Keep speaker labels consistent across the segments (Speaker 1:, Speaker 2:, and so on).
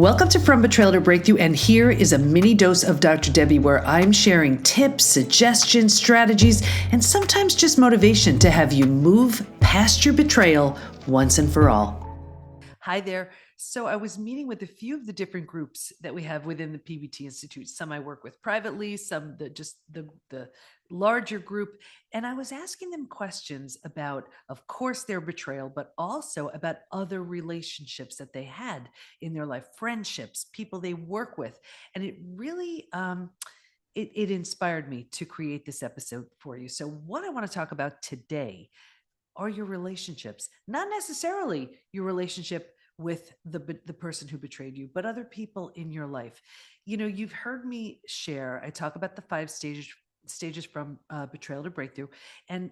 Speaker 1: Welcome to From Betrayal to Breakthrough, and here is a mini dose of Dr. Debi where I'm sharing tips, suggestions, strategies, and sometimes just motivation to have you move past your betrayal once and for all. Hi there. So I was meeting with a few of the different groups that we have within the PBT Institute. Some I work with privately, some the larger group. And I was asking them questions about, of course, their betrayal, but also about other relationships that they had in their life, friendships, people they work with. And it really it inspired me to create this episode for you. So what I want to talk about today are your relationships, not necessarily your relationship with the person who betrayed you, but other people in your life. You know, you've heard me share. I talk about the five stages from betrayal to breakthrough, and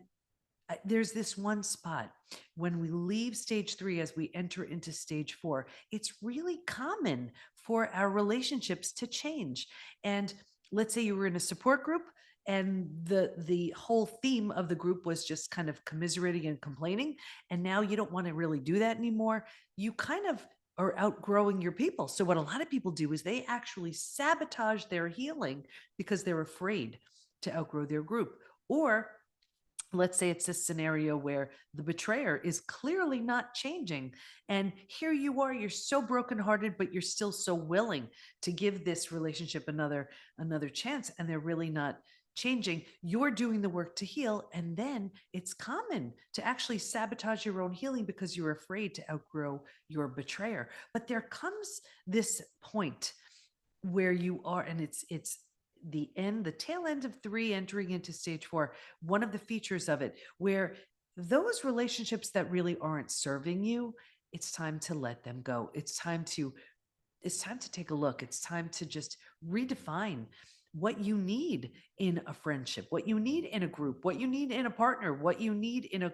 Speaker 1: there's this one spot when we leave stage 3 as we enter into stage 4. It's really common for our relationships to change. And let's say you were in a support group and the whole theme of the group was just kind of commiserating and complaining, and now you don't want to really do that anymore. You kind of are outgrowing your people. So what a lot of people do is they actually sabotage their healing because they're afraid to outgrow their group. Or let's say it's a scenario where the betrayer is clearly not changing. And here you are, you're so brokenhearted, but you're still so willing to give this relationship another chance. And they're really not changing. You're doing the work to heal. And then it's common to actually sabotage your own healing because you're afraid to outgrow your betrayer. But there comes this point where you are, and it's the tail end of 3 entering into stage 4, one of the features of it, where those relationships that really aren't serving you, it's time to let them go. It's time to take a look. It's time to just redefine what you need in a friendship, what you need in a group, what you need in a partner, what you need in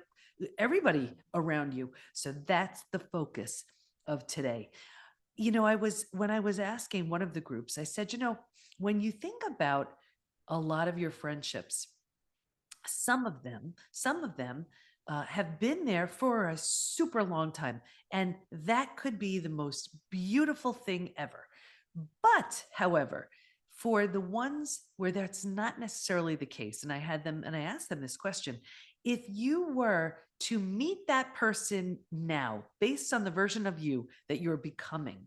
Speaker 1: everybody around you. So that's the focus of today. You know, when I was asking one of the groups, I said, when you think about a lot of your friendships, some of them have been there for a super long time. And that could be the most beautiful thing ever. But, however, for the ones where that's not necessarily the case, and I asked them this question: if you were to meet that person now, based on the version of you that you're becoming,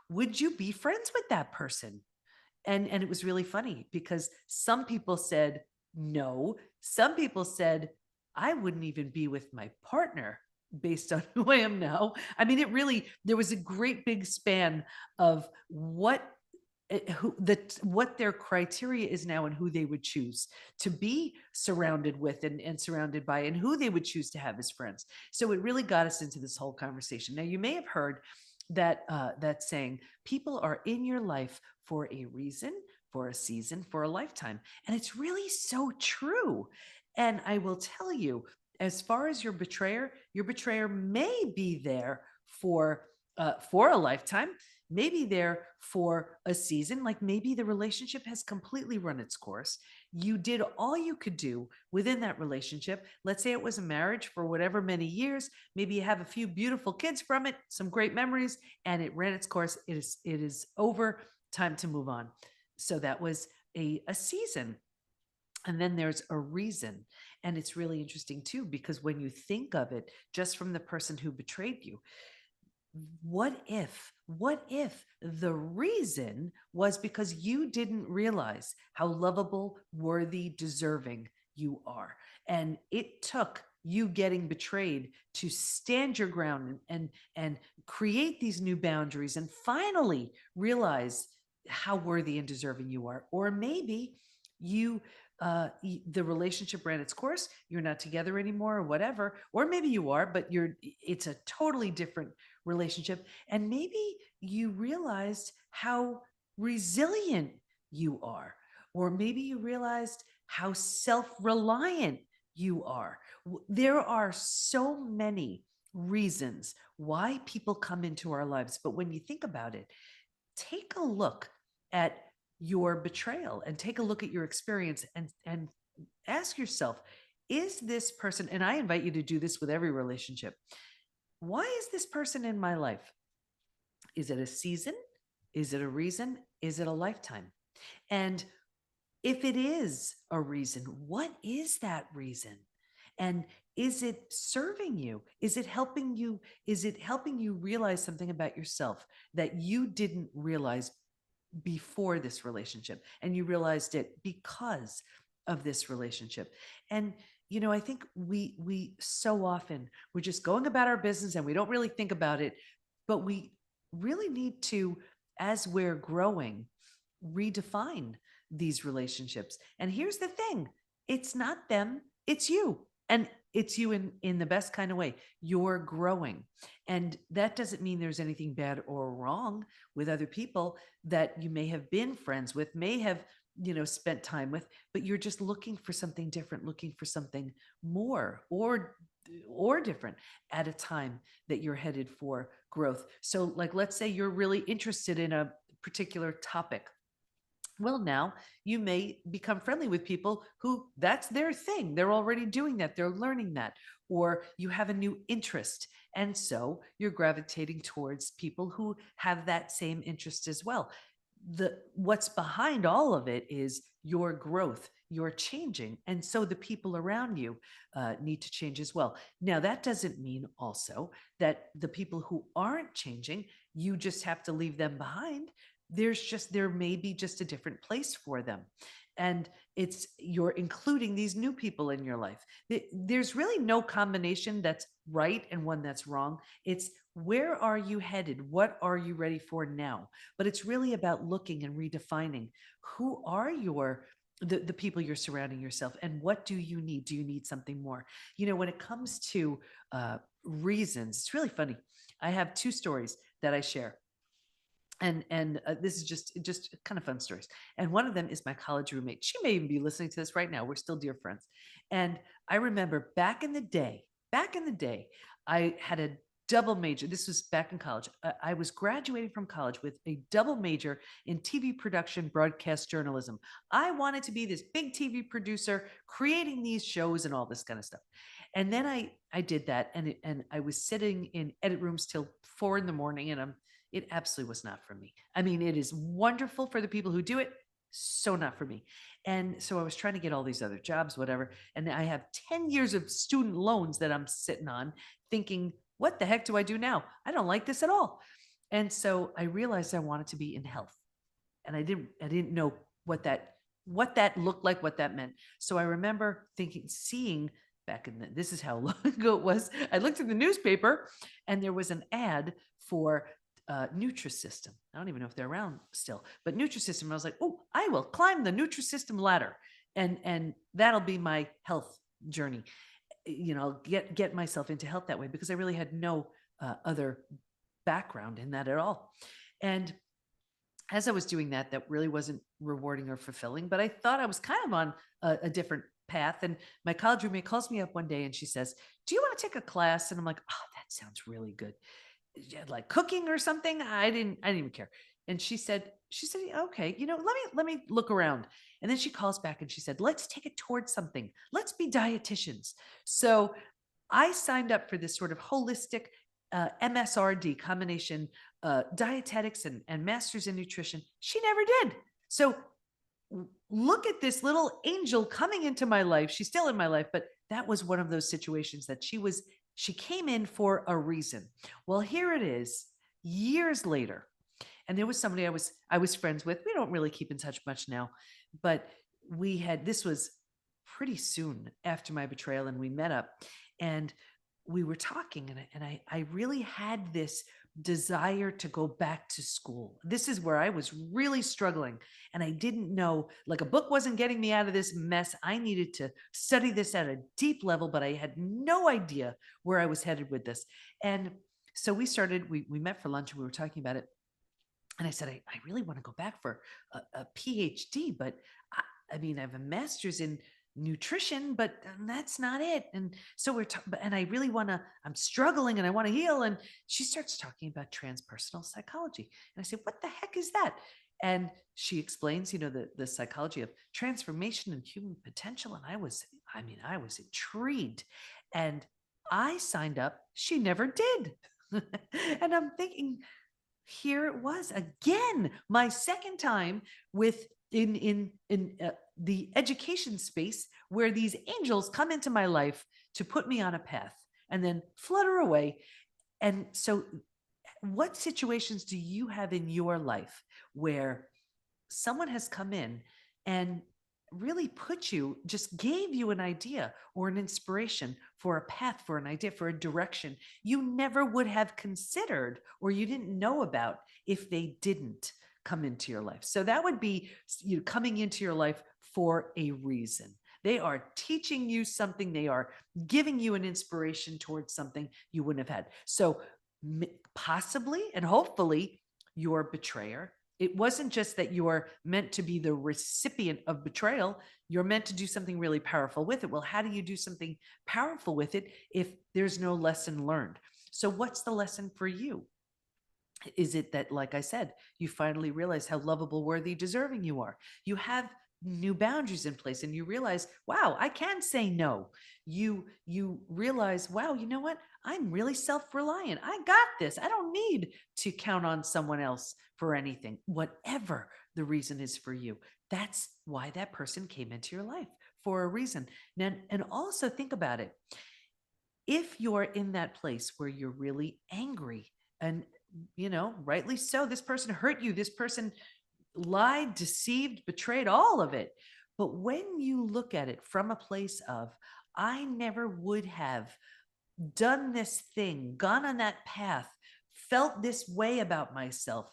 Speaker 1: would you be friends with that person? And it was really funny because some people said no. Some people said, I wouldn't even be with my partner based on who I am now. I mean, there was a great big span of what their criteria is now and who they would choose to be surrounded with and surrounded by, and who they would choose to have as friends. So it really got us into this whole conversation. Now, you may have heard that saying, people are in your life for a reason, for a season, for a lifetime. And it's really so true. And I will tell you, as far as your betrayer may be there for a lifetime, maybe there for a season. Like maybe the relationship has completely run its course. You did all you could do within that relationship. Let's say it was a marriage for whatever many years. Maybe you have a few beautiful kids from it, some great memories, and it ran its course. It is over. Time to move on. So that was a season. And then there's a reason. And it's really interesting too, because when you think of it just from the person who betrayed you, what if the reason was because you didn't realize how lovable, worthy, deserving you are? And it took you getting betrayed to stand your ground and create these new boundaries and finally realize how worthy and deserving you are. Or maybe the relationship ran its course, you're not together anymore or whatever, or maybe you are, but it's a totally different relationship. And maybe you realized how resilient you are, or maybe you realized how self-reliant you are. There are so many reasons why people come into our lives. But when you think about it, take a look at your betrayal and take a look at your experience and ask yourself, is this person, and I invite you to do this with every relationship, why is this person in my life? Is it a season? Is it a reason? Is it a lifetime? And if it is a reason, what is that reason? And is it serving you? Is it helping you? Is it helping you realize something about yourself that you didn't realize before this relationship, and you realized it because of this relationship? And I think we so often, we're just going about our business and we don't really think about it, but we really need to, as we're growing, redefine these relationships. And here's the thing, it's not them, it's you. And it's you in the best kind of way. You're growing. And that doesn't mean there's anything bad or wrong with other people that you may have been friends with, may have, spent time with, but you're just looking for something different, looking for something more or different at a time that you're headed for growth. So like, let's say you're really interested in a particular topic. Well, now you may become friendly with people who that's their thing. They're already doing that. They're learning that. Or you have a new interest. And so you're gravitating towards people who have that same interest as well. What's behind all of it is your growth, you're changing. And so the people around you need to change as well. Now, that doesn't mean also that the people who aren't changing, you just have to leave them behind. There may be just a different place for them. And you're including these new people in your life. There's really no combination that's right and one that's wrong. It's where are you headed? What are you ready for now? But it's really about looking and redefining who are the people you're surrounding yourself, and what do you need? Do you need something more? When it comes to reasons, it's really funny. I have two stories that I share. And this is just kind of fun stories. And one of them is my college roommate. She may even be listening to this right now. We're still dear friends. And I remember back in the day, I had a double major. This was back in college. I was graduating from college with a double major in TV production, broadcast journalism. I wanted to be this big TV producer, creating these shows and all this kind of stuff. And then I did that, and I was sitting in edit rooms till 4 a.m, and it absolutely was not for me. I mean, it is wonderful for the people who do it, so not for me. And so I was trying to get all these other jobs, whatever. And I have 10 years of student loans that I'm sitting on, thinking, what the heck do I do now? I don't like this at all. And so I realized I wanted to be in health. And I didn't know what that looked like, what that meant. So I remember seeing back in this is how long ago it was. I looked in the newspaper and there was an ad for Nutrisystem. I don't even know if they're around still, but Nutrisystem. I was like, oh, I will climb the Nutrisystem ladder, and that'll be my health journey. Get myself into health that way, because I really had no other background in that at all. And as I was doing that really wasn't rewarding or fulfilling, but I thought I was kind of on a different path. And my college roommate calls me up one day and she says, do you want to take a class? And I'm like, oh, that sounds really good. Like cooking or something. I didn't even care. And she said, okay, let me look around. And then she calls back and she said, let's take it towards something. Let's be dietitians. So I signed up for this sort of holistic MSRD combination, dietetics and master's in nutrition. She never did. So look at this little angel coming into my life. She's still in my life, but that was one of those situations that she came in for a reason. Well, here it is years later. And there was somebody I was friends with. We don't really keep in touch much now, but this was pretty soon after my betrayal, and we met up and we were talking, and I really had this desire to go back to school. This is where I was really struggling, and I didn't know, like, a book wasn't getting me out of this mess. I needed to study this at a deep level, but I had no idea where I was headed with this. And so we met for lunch and we were talking about it. And I said, I really want to go back for a PhD, but I mean, I have a master's in nutrition, but that's not it. And so and I really I'm struggling and I want to heal. And she starts talking about transpersonal psychology. And I said, what the heck is that? And she explains, the psychology of transformation and human potential. And I was intrigued, and I signed up. She never did. And I'm thinking, here it was again, my second time with in the education space, where these angels come into my life to put me on a path and then flutter away. And so, what situations do you have in your life where someone has come in and really put you, just gave you an idea or an inspiration for a path, for an idea, for a direction you never would have considered or you didn't know about if they didn't come into your life? So that would be you coming into your life for a reason. They are teaching you something. They are giving you an inspiration towards something you wouldn't have had. So possibly and hopefully your betrayer, it wasn't just that you're meant to be the recipient of betrayal, you're meant to do something really powerful with it. Well, how do you do something powerful with it if there's no lesson learned? So what's the lesson for you? Is it that, like I said, you finally realize how lovable, worthy, deserving you are? You have new boundaries in place and you realize, wow, I can say no. You realize, wow, you know what? I'm really self-reliant. I got this. I don't need to count on someone else for anything, whatever the reason is for you. That's why that person came into your life, for a reason. And also think about it. If you're in that place where you're really angry and, rightly so, this person hurt you, this person lied, deceived, betrayed, all of it. But when you look at it from a place of, I never would have done this thing, gone on that path, felt this way about myself,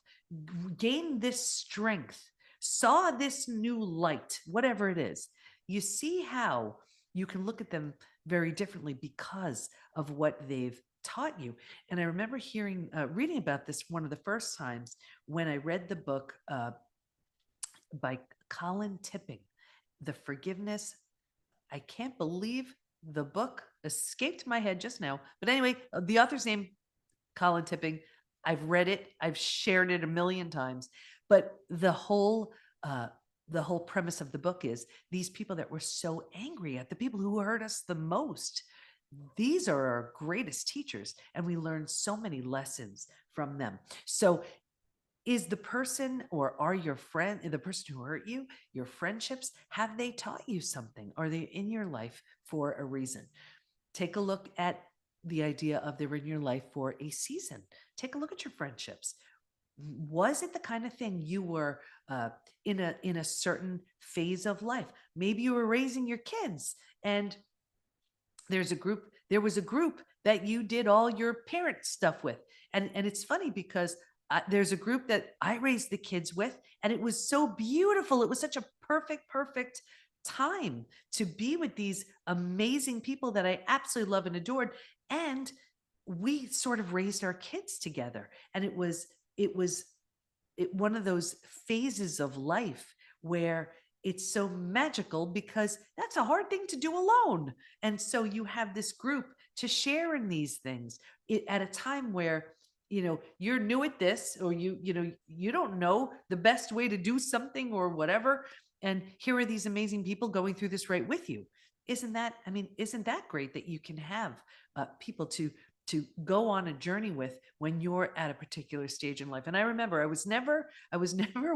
Speaker 1: gained this strength, saw this new light, whatever it is, you see how you can look at them very differently because of what they've taught you. And I remember reading about this one of the first times when I read the book by Colin Tipping, The Forgiveness. I can't believe the book escaped my head just now. But anyway, the author's name, Colin Tipping. I've read it. I've shared it a million times. But the whole premise of the book is these people that were so angry at the people who hurt us the most. These are our greatest teachers, and we learn so many lessons from them. So is the person, or are your friend, the person who hurt you, your friendships, have they taught you something? Are they in your life for a reason? Take a look at the idea of they were in your life for a season. Take a look at your friendships. Was it the kind of thing you were in a certain phase of life? Maybe you were raising your kids and there was a group that you did all your parent stuff with. And it's funny because there's a group that I raised the kids with, and it was so beautiful. It was such a perfect time to be with these amazing people that I absolutely love and adored. And we sort of raised our kids together. And it was one of those phases of life where it's so magical because that's a hard thing to do alone. And so you have this group to share in these things at a time where you're new at this, or you don't know the best way to do something or whatever, and here are these amazing people going through this right with you. Isn't that great that you can have people to go on a journey with when you're at a particular stage in life? And I remember I was never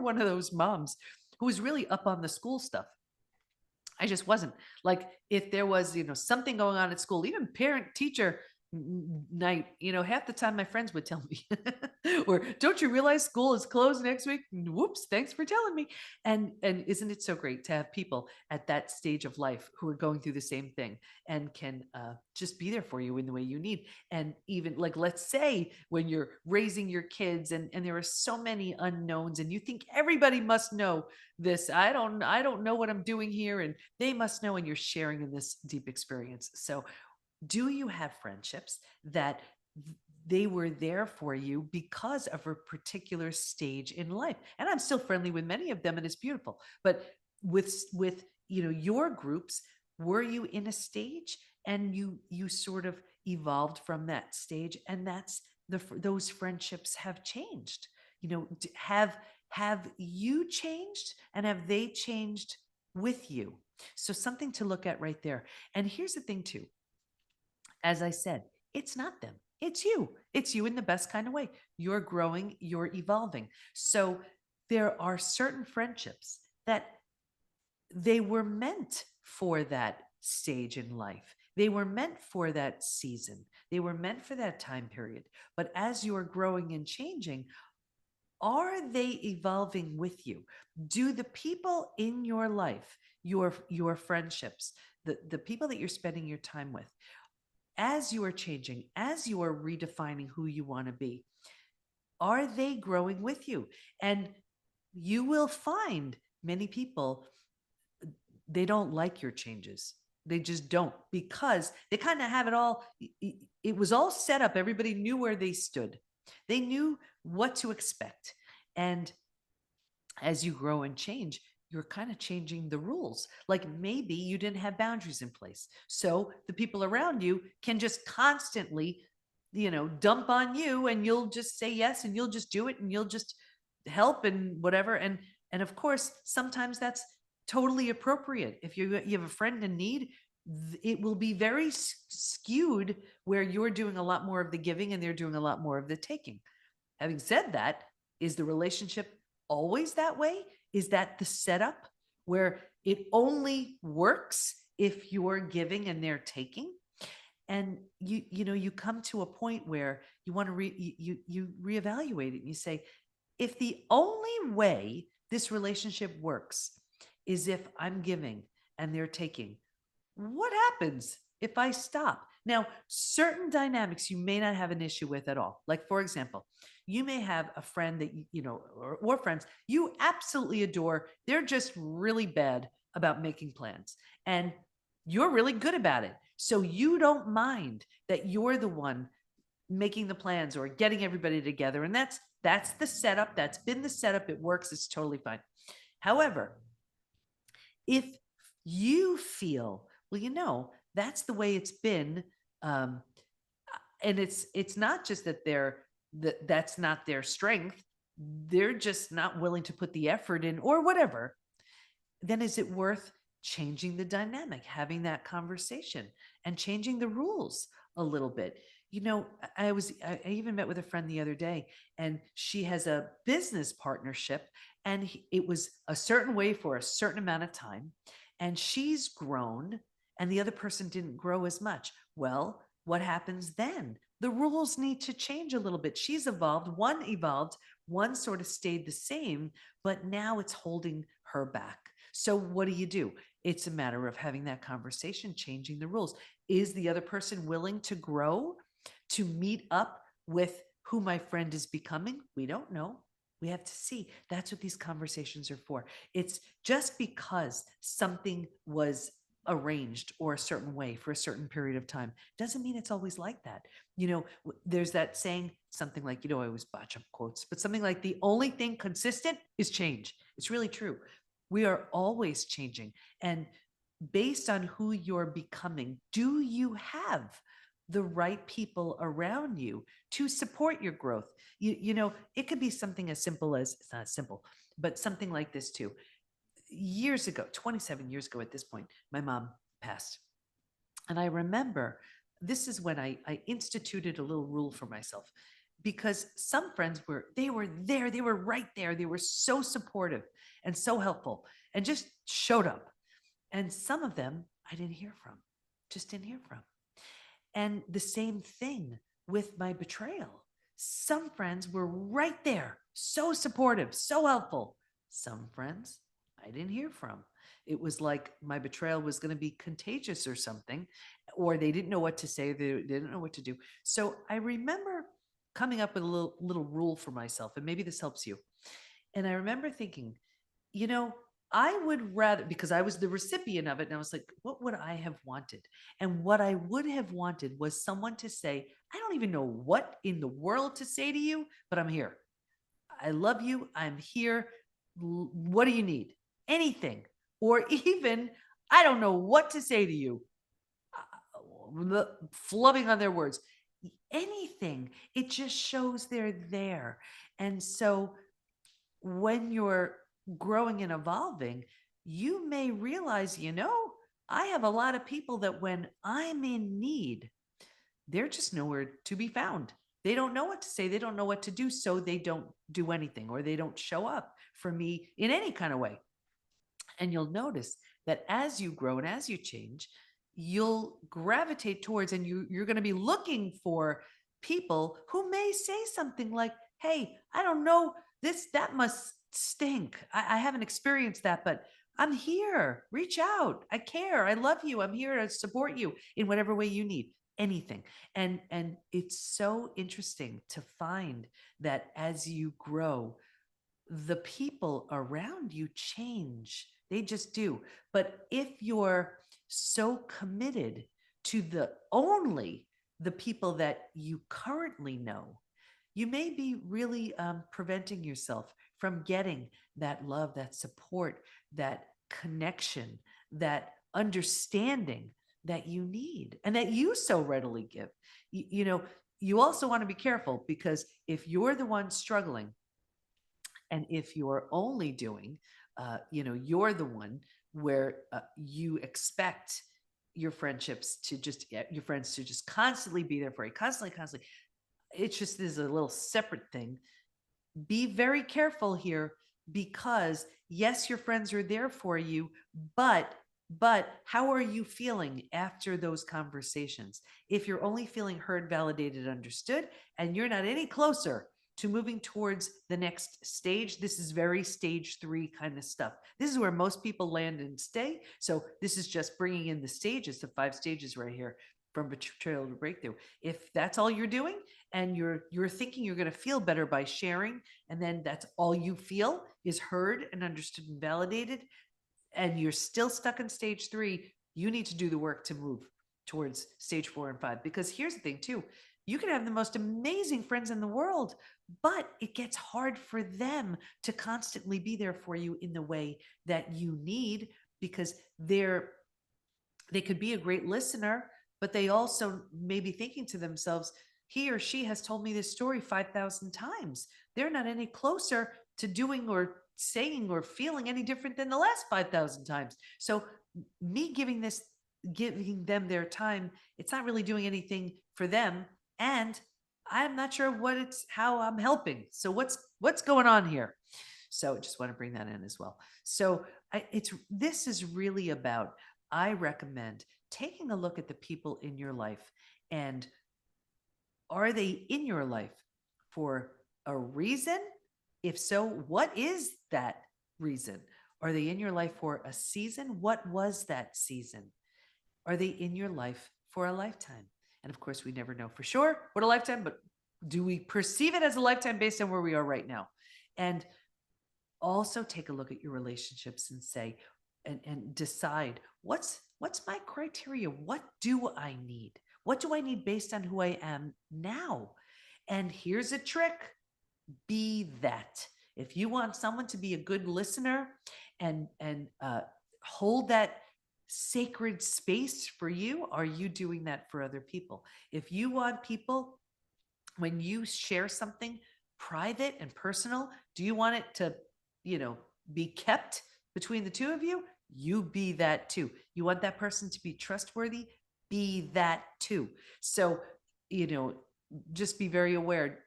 Speaker 1: one of those moms who was really up on the school stuff. I just wasn't. Like, if there was, something going on at school, even parent teacher night, half the time my friends would tell me, or don't you realize school is closed next week? Whoops, thanks for telling me. And isn't it so great to have people at that stage of life who are going through the same thing and can just be there for you in the way you need? And even, like, let's say when you're raising your kids and there are so many unknowns and you think everybody must know this. I don't know what I'm doing here, and they must know, and you're sharing in this deep experience. So do you have friendships that they were there for you because of a particular stage in life? And I'm still friendly with many of them, and it's beautiful. But with your groups, were you in a stage and you sort of evolved from that stage, and those friendships have changed? Have you changed, and have they changed with you? So something to look at right there. And here's the thing too. As I said, it's not them. It's you. It's you in the best kind of way. You're growing, you're evolving. So there are certain friendships that they were meant for that stage in life. They were meant for that season. They were meant for that time period. But as you're growing and changing, are they evolving with you? Do the people in your life, your friendships, the people that you're spending your time with, as you are changing, as you are redefining who you want to be, are they growing with you? And you will find many people, they don't like your changes. They just don't, because they kind of have it all. It was all set up. Everybody knew where they stood. They knew what to expect. And as you grow and change, you're kind of changing the rules. Like maybe you didn't have boundaries in place. So the people around you can just constantly, dump on you, and you'll just say yes, and you'll just do it, and you'll just help and whatever. And of course, sometimes that's totally appropriate. If you have a friend in need, it will be very skewed where you're doing a lot more of the giving and they're doing a lot more of the taking. Having said that, is the relationship always that way? Is that the setup where it only works if you're giving and they're taking? And you come to a point where you want to you reevaluate it, and you say, if the only way this relationship works is if I'm giving and they're taking, what happens if I stop? Now, certain dynamics you may not have an issue with at all. Like, for example, you may have a friend that, or friends you absolutely adore. They're just really bad about making plans, and you're really good about it. So you don't mind that you're the one making the plans or getting everybody together. And that's the setup. That's been the setup. It works. It's totally fine. However, if you feel, well, that's the way it's been, and it's not just that that's not their strength, they're just not willing to put the effort in or whatever, then is it worth changing the dynamic, having that conversation and changing the rules a little bit? I even met with a friend the other day, and she has a business partnership, and it was a certain way for a certain amount of time, and she's grown and the other person didn't grow as much. Well, what happens then? The rules need to change a little bit. She's evolved, one sort of stayed the same, but now it's holding her back. So what do? It's a matter of having that conversation, changing the rules. Is the other person willing to grow, to meet up with who my friend is becoming? We don't know. We have to see. That's what these conversations are for. It's just because something was arranged or a certain way for a certain period of time doesn't mean it's always like that. There's that saying, something like, I always botch up quotes, but something like, the only thing consistent is change. It's really true. We are always changing. And based on who you're becoming, do you have the right people around you to support your growth? It could be something as simple as, it's not simple, but something like this too. Years ago, 27 years ago at this point, my mom passed. And I remember this is when I instituted a little rule for myself, because some friends were there, they were right there. They were so supportive and so helpful and just showed up. And some of them I didn't hear from, just didn't hear from. And the same thing with my betrayal. Some friends were right there, so supportive, so helpful. Some friends I didn't hear from. It was like my betrayal was going to be contagious or something, or they didn't know what to say. They didn't know what to do. So I remember coming up with a little rule for myself, and maybe this helps you. And I remember thinking, I would rather, because I was the recipient of it, and I was like, what would I have wanted? And what I would have wanted was someone to say, I don't even know what in the world to say to you, but I'm here. I love you. I'm here. What do you need? Anything. Or even, I don't know what to say to you. Flubbing on their words. Anything. It just shows they're there. And so when you're growing and evolving, you may realize, I have a lot of people that when I'm in need, they're just nowhere to be found. They don't know what to say. They don't know what to do. So they don't do anything, or they don't show up for me in any kind of way. And you'll notice that as you grow and as you change, you'll gravitate towards, and you're going to be looking for people who may say something like, hey, I don't know, that must stink. I haven't experienced that, but I'm here. Reach out. I care. I love you. I'm here to support you in whatever way you need. Anything. And it's so interesting to find that as you grow, the people around you change. They just do. But if you're so committed to the people that you currently know, you may be really preventing yourself from getting that love, that support, that connection, that understanding that you need and that you so readily give. You also want to be careful, because if you're the one struggling, and if you're only doing, you're the one where you expect your friends to just constantly be there for you, constantly. It just is a little separate thing. Be very careful here, because yes, your friends are there for you, but how are you feeling after those conversations? If you're only feeling heard, validated, understood, and you're not any closer to moving towards the next stage, this is very stage 3 kind of stuff. This is where most people land and stay. So this is just bringing in the stages, the 5 stages right here, from betrayal to breakthrough. If that's all you're doing, and you're thinking you're going to feel better by sharing, and then that's all you feel is heard and understood and validated, and you're still stuck in stage 3, you need to do the work to move towards stage 4 and 5. Because here's the thing too, you can have the most amazing friends in the world, but it gets hard for them to constantly be there for you in the way that you need, because they could be a great listener, but they also may be thinking to themselves, he or she has told me this story 5,000 times. They're not any closer to doing or saying or feeling any different than the last 5,000 times. So me giving them their time, it's not really doing anything for them. And I'm not sure how I'm helping. So what's going on here? So just want to bring that in as well. So this is really about, I recommend taking a look at the people in your life, and are they in your life for a reason? If so, what is that reason? Are they in your life for a season? What was that season? Are they in your life for a lifetime? And of course, we never know for sure what a lifetime, but do we perceive it as a lifetime based on where we are right now? And also take a look at your relationships and say, and decide, what's my criteria? What do I need? What do I need based on who I am now? And here's a trick. Be that. If you want someone to be a good listener and hold that sacred space for you, are you doing that for other people? If you want people, when you share something private and personal, do you want it to, be kept between the two of you? You be that too. You want that person to be trustworthy? Be that too. So, just be very aware.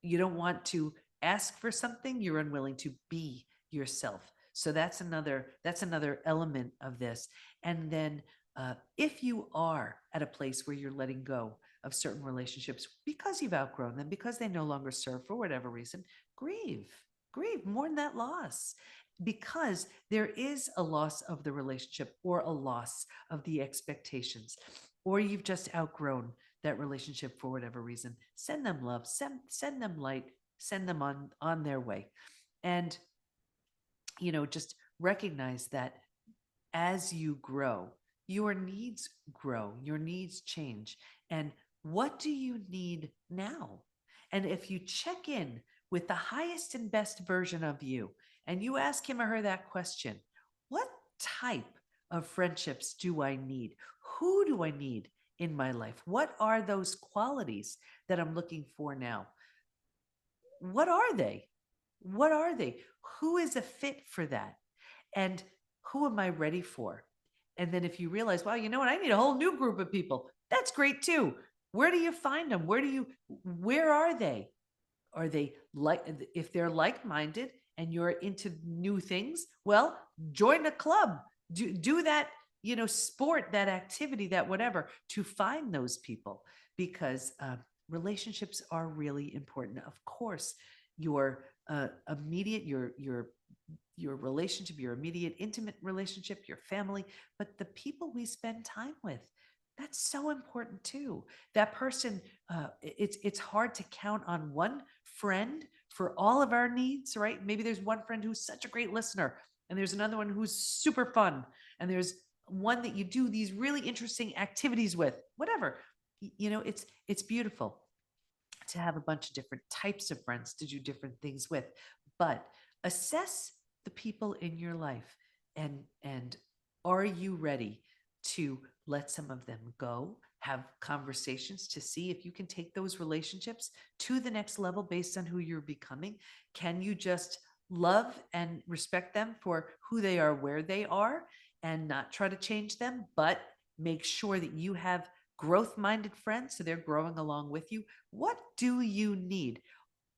Speaker 1: You don't want to ask for something you're unwilling to be yourself. So that's another element of this. And then if you are at a place where you're letting go of certain relationships because you've outgrown them, because they no longer serve for whatever reason, grieve, mourn that loss, because there is a loss of the relationship or a loss of the expectations, or you've just outgrown that relationship for whatever reason. Send them love, send them light, send them on their way. And, just recognize that as you grow, your needs change. And what do you need now? And if you check in with the highest and best version of you, and you ask him or her that question, what type of friendships do I need? Who do I need in my life? What are those qualities that I'm looking for now? What are they? Who is a fit for that? And who am I ready for? And then if you realize, wow, you know what? I need a whole new group of people. That's great too. Where do you find them? Where are they? Are they if they're like-minded and you're into new things, well, join a club, do that, sport, that activity, that whatever, to find those people, because relationships are really important. Of course, your immediate, your relationship, your immediate intimate relationship, your family, but the people we spend time with, that's so important too. That person, it's hard to count on one friend for all of our needs, right? Maybe there's one friend who's such a great listener, and there's another one who's super fun, and there's one that you do these really interesting activities with, whatever. It's beautiful to have a bunch of different types of friends to do different things with, but assess the people in your life, and are you ready to let some of them go, have conversations to see if you can take those relationships to the next level based on who you're becoming? Can you just love and respect them for who they are, where they are, and not try to change them, but make sure that you have growth-minded friends so they're growing along with you? What do you need?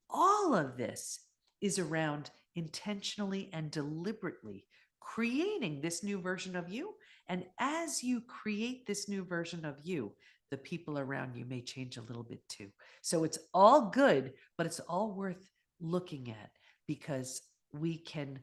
Speaker 1: All of this is around intentionally and deliberately creating this new version of you. And as you create this new version of you, the people around you may change a little bit too. So it's all good, but it's all worth looking at, because we can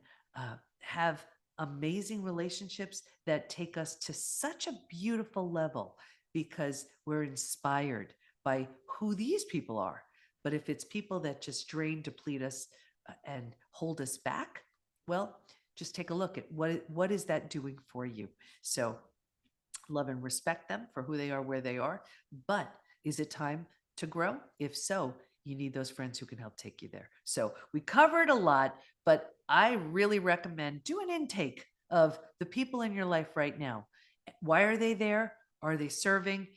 Speaker 1: have amazing relationships that take us to such a beautiful level because we're inspired by who these people are. But if it's people that just drain, deplete us, and hold us back, well, just take a look at what is that doing for you. So love and respect them for who they are, where they are. But is it time to grow? If so, you need those friends who can help take you there. So we covered a lot, but I really recommend do an intake of the people in your life right now. Why are they there? Are they serving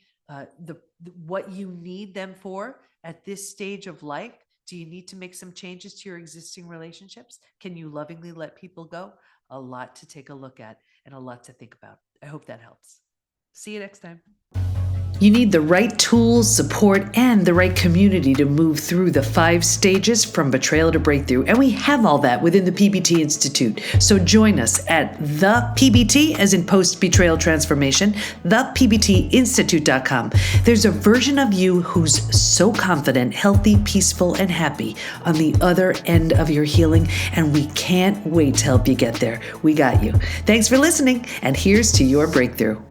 Speaker 1: what you need them for at this stage of life? Do you need to make some changes to your existing relationships? Can you lovingly let people go? A lot to take a look at and a lot to think about. I hope that helps. See you next time. You need the right tools, support, and the right community to move through the 5 stages from betrayal to breakthrough. And we have all that within the PBT Institute. So join us at the PBT, as in post-betrayal transformation, thepbtinstitute.com. There's a version of you who's so confident, healthy, peaceful, and happy on the other end of your healing. And we can't wait to help you get there. We got you. Thanks for listening. And here's to your breakthrough.